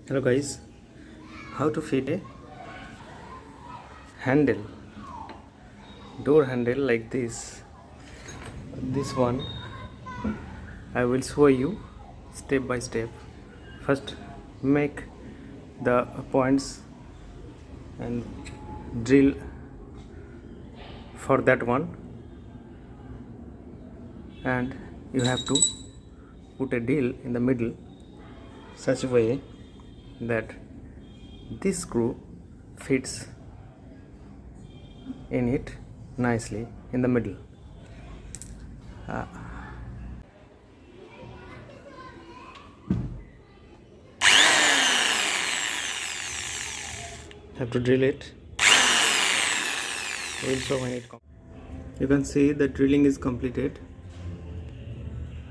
Hello guys, how to fit a handle, door handle like this one I will show you step by step. First make the points and drill for that one, and you have to put a drill in the middle such a way that this screw fits in it nicely in the middle. Have to drill it. We'll show when it comes. You can see the drilling is completed.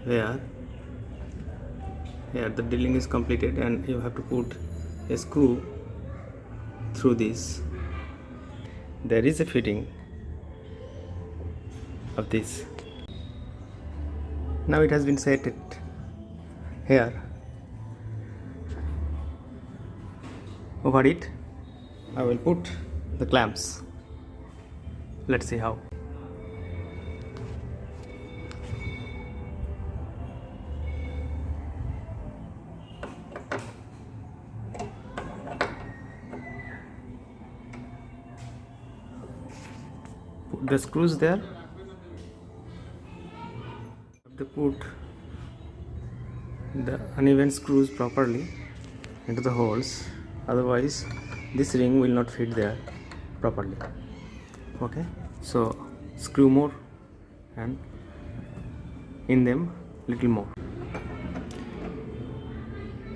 Here the drilling is completed, and you have to put a screw through this. There is a fitting of this. Now it has been set it here. Over it I will put the clamps. Let's see how. Put the screws there. Have to put the uneven screws properly into the holes, otherwise this ring will not fit there properly. Okay, so screw more and in them little more.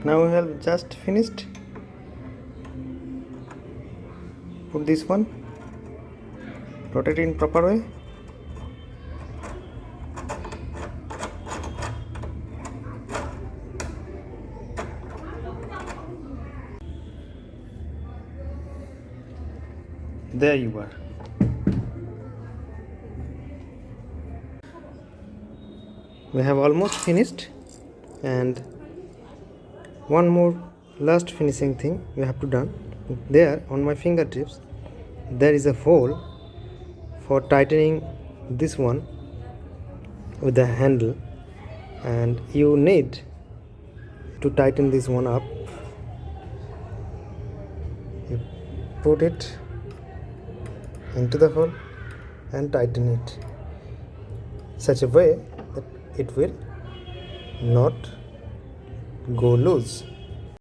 Now we have just finished. Put this one, rotate it in proper way. There you are. We have almost finished, and one more last finishing thing we have to done. There on my fingertips there is a hole for tightening this one with the handle, and you need to tighten this one up. You put it into the hole and tighten it such a way that it will not go loose.